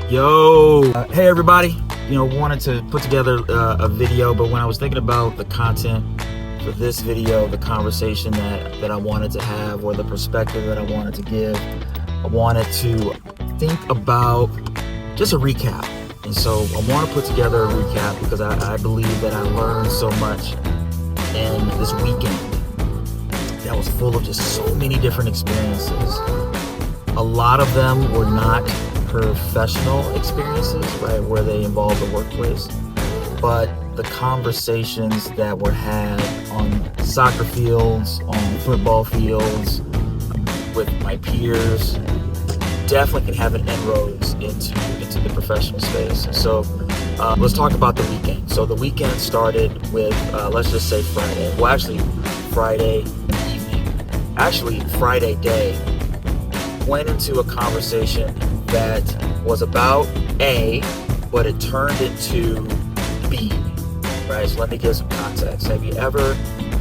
Yo, hey everybody. Wanted to put together a video, but when I was thinking about the content for this video, the conversation that I wanted to have, or the perspective that I wanted to give, I wanted to think about just a recap. And so I want to put together a recap because I believe that I learned so much in this weekend that was full of just so many different experiences. A lot of them were not professional experiences, right, where they involve the workplace, but the conversations that were had on soccer fields, on football fields, with my peers, definitely can have an inroads into the professional space. So let's talk about the weekend. So the weekend started with, let's just say Friday. Well, actually, Friday evening. Actually, Friday day. Went into a conversation that was about A, but it turned into B, right? So let me give some context. Have you ever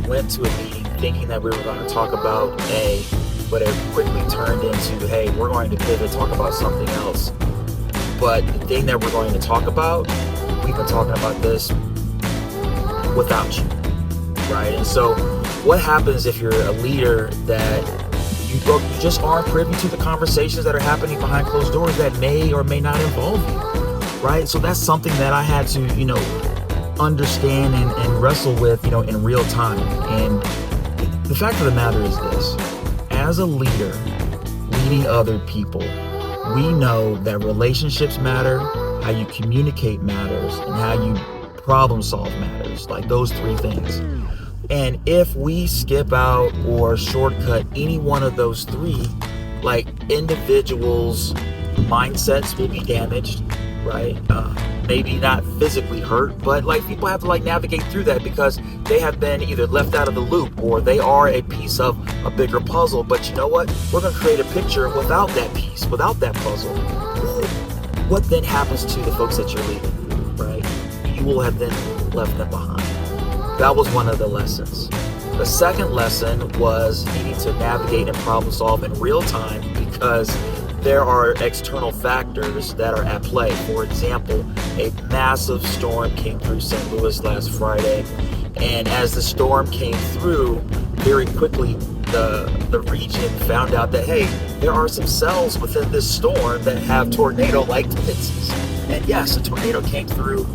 went to a meeting thinking that we were going to talk about A, but it quickly turned into, hey, we're going to pivot, talk about something else. But the thing that we're going to talk about, we've been talking about this without you, right? And so what happens if you're a leader that you just aren't privy to the conversations that are happening behind closed doors that may or may not involve you, right? So that's something that I had to, understand and wrestle with, in real time. And the fact of the matter is this: as a leader leading other people, we know that relationships matter, how you communicate matters, and how you problem solve matters, like those three things. And if we skip out or shortcut any one of those three, like individuals' mindsets will be damaged, right? Maybe not physically hurt, but like people have to navigate through that because they have been either left out of the loop or they are a piece of a bigger puzzle. But you know what? We're going to create a picture without that piece, without that puzzle. What then happens to the folks that you're leading, right? You will have then left them behind. That was one of the lessons. The second lesson was needing to navigate and problem solve in real time because there are external factors that are at play. For example, a massive storm came through St. Louis last Friday, and as the storm came through, very quickly the region found out that, hey, there are some cells within this storm that have tornado-like tendencies. And yes, a tornado came through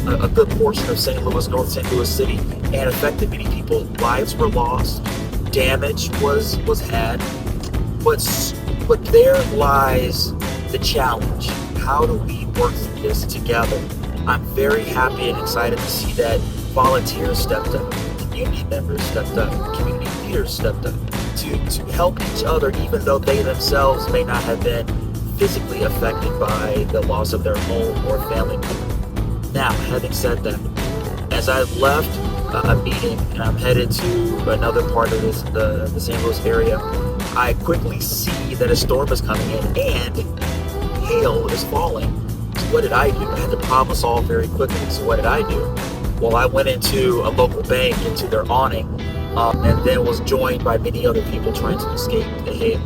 a good portion of St. Louis, North St. Louis City, and affected many people. Lives were lost, damage was had, but there lies the challenge. How do we work through this together? I'm very happy and excited to see that volunteers stepped up, community members stepped up, community leaders stepped up to help each other, even though they themselves may not have been physically affected by the loss of their home or family member. Now, having said that, as I left a meeting and I'm headed to another part of the St. Louis area, I quickly see that a storm is coming in and hail is falling. So what did I do? I had to problem solve very quickly. So what did I do? Well, I went into a local bank, into their awning, and then was joined by many other people trying to escape the hail.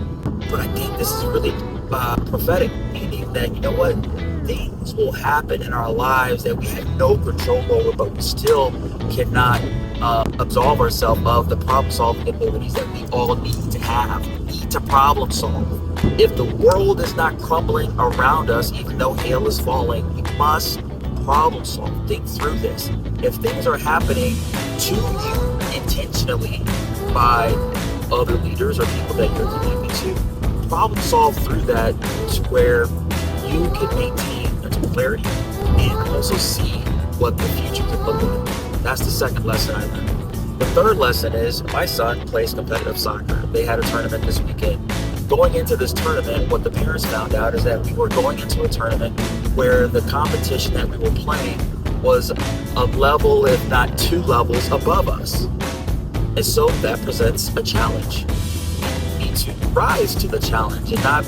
But I think this is really prophetic, meaning that, you know what? Things will happen in our lives that we have no control over, but we still cannot absolve ourselves of the problem-solving abilities that we all need to have. We need to problem solve. If the world is not crumbling around us, even though hail is falling, we must problem solve. Think through this. If things are happening to you intentionally by other leaders or people that you're connected to, problem solve through that to where you can maintain mental clarity and also see what the future can look like. That's the second lesson I learned. The third lesson is my son plays competitive soccer. They had a tournament this weekend. Going into this tournament, what the parents found out is that we were going into a tournament where the competition that we were playing was a level, if not two levels, above us. And so that presents a challenge. We need to rise to the challenge and not,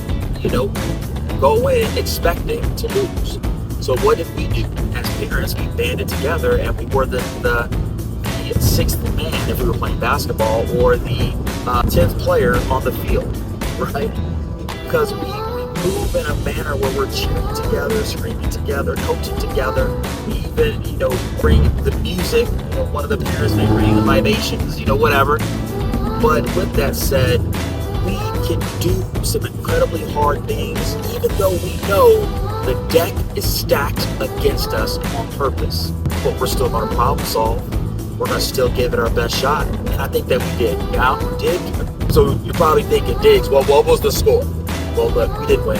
go in expecting to lose. So what did we do? As parents, we banded together and we were the sixth man if we were playing basketball, or the 10th player on the field, right? Because we move in a manner where we're cheering together, screaming together, coaching together. We even, bring the music. One of the parents may bring the libations, whatever. But with that said, we can do some incredibly hard things, even though we know the deck is stacked against us on purpose. But we're still going to problem solve. We're going to still give it our best shot. And I think that we did. Now, so you're probably thinking, Diggs, well, what was the score? Well, look, we didn't win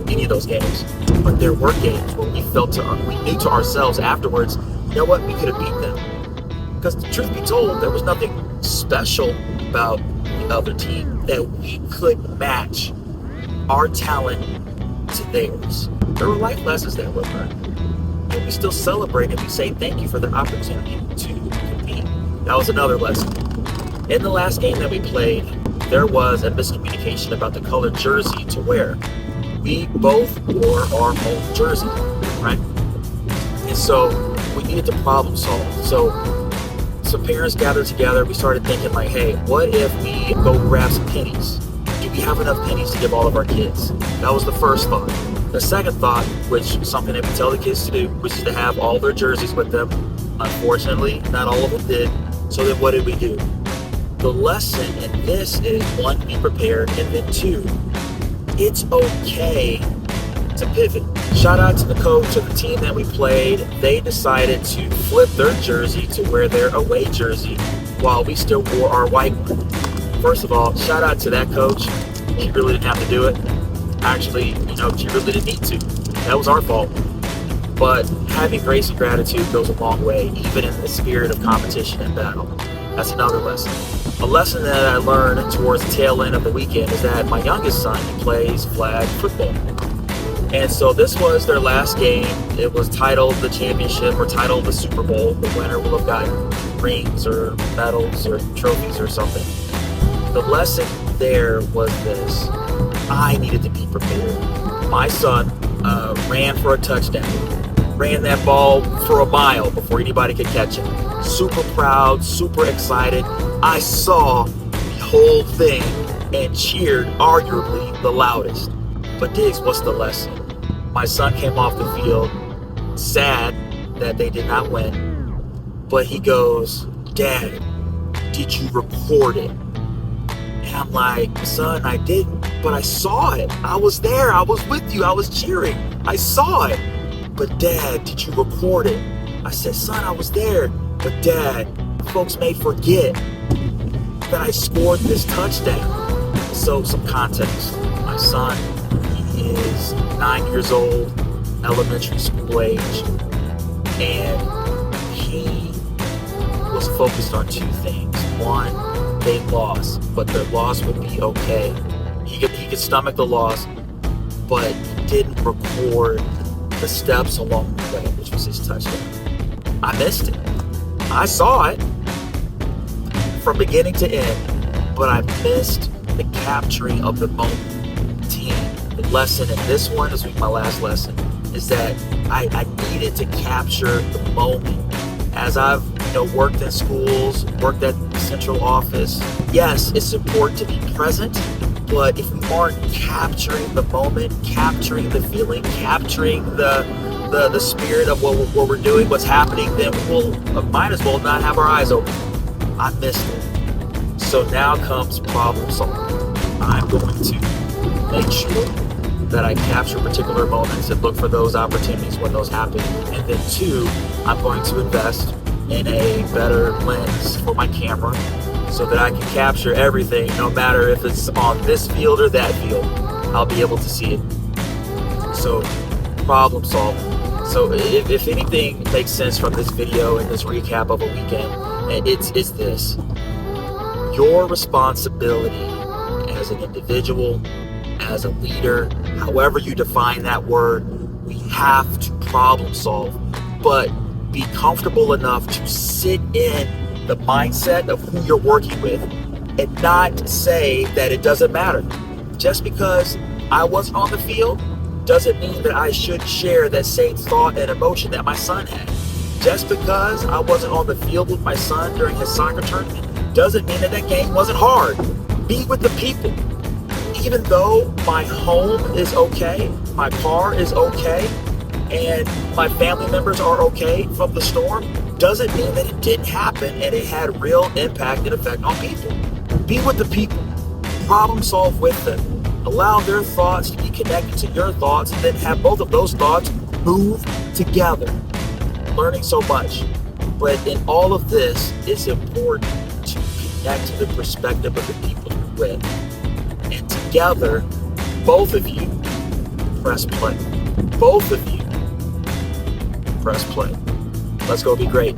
any of those games. But there were games where we knew to ourselves afterwards, you know what, we could have beat them. Because the truth be told, there was nothing special about the other team that we could match our talent to theirs. There were life lessons that were learned. And we still celebrate and we say thank you for the opportunity to compete. That was another lesson. In the last game that we played, there was a miscommunication about the color jersey to wear. We both wore our home jersey, right? And so we needed to problem solve. So some parents gathered together. We started thinking like, hey, what if we go grab some pennies? Do we have enough pennies to give all of our kids? That was the first thought. The second thought, which is something that we tell the kids to do, which is to have all their jerseys with them. Unfortunately, not all of them did. So then what did we do? The lesson in this is, one, be prepared, and then two, it's okay to pivot. Shout out to the coach of the team that we played. They decided to flip their jersey to wear their away jersey while we still wore our white one. First of all, shout out to that coach. She really didn't have to do it. Actually, she really didn't need to. That was our fault. But having grace and gratitude goes a long way, even in the spirit of competition and battle. That's another lesson. A lesson that I learned towards the tail end of the weekend is that my youngest son, he plays flag football. And so this was their last game. It was titled the championship or titled the Super Bowl. The winner will have gotten rings or medals or trophies or something. The lesson there was this. I needed to be prepared. My son ran for a touchdown. Ran that ball for a mile before anybody could catch him. Super proud, super excited. I saw the whole thing and cheered arguably the loudest. But Diggs, what's the lesson? My son came off the field sad that they did not win, but he goes, Dad, did you record it? And I'm like, son, I didn't, but I saw it. I was there. I was with you. I was cheering. I saw it. But Dad, did you record it? I said, son, I was there. But Dad, folks may forget that I scored this touchdown. So some context. My son, he is 9 years old, elementary school age, and he was focused on two things. One, they lost, but their loss would be okay. He could stomach the loss, but he didn't record the steps along the way, which was his touchdown. I missed it. I saw it from beginning to end, but I missed the capturing of the moment. Team, the lesson in this one, this was my last lesson, is that I needed to capture the moment. As I've worked in schools, worked at the central office, yes, it's important to be present, but if we aren't capturing the moment, capturing the feeling, capturing the spirit of what we're doing, what's happening, then we'll might as well not have our eyes open. I missed it. So now comes problem solving. I'm going to make sure that I capture particular moments and look for those opportunities when those happen. And then two, I'm going to invest in a better lens for my camera so that I can capture everything, no matter if it's on this field or that field. I'll be able to see it. So problem solving. So if anything makes sense from this video and this recap of a weekend, it's this. Your responsibility as an individual, as a leader, however you define that word, we have to problem solve, but be comfortable enough to sit in the mindset of who you're working with and not say that it doesn't matter. Just because I wasn't on the field doesn't mean that I should share that same thought and emotion that my son had. Just because I wasn't on the field with my son during his soccer tournament doesn't mean that game wasn't hard. Be with the people. even though my home is okay, my car is okay, and my family members are okay from the storm, doesn't mean that it didn't happen and it had real impact and effect on people. Be with the people. Problem solve with them. Allow their thoughts to be connected to your thoughts, and then have both of those thoughts move together. Learning so much. But in all of this, it's important to connect to the perspective of the people you're with. And together, both of you press play. Both of you press play. Let's go be great.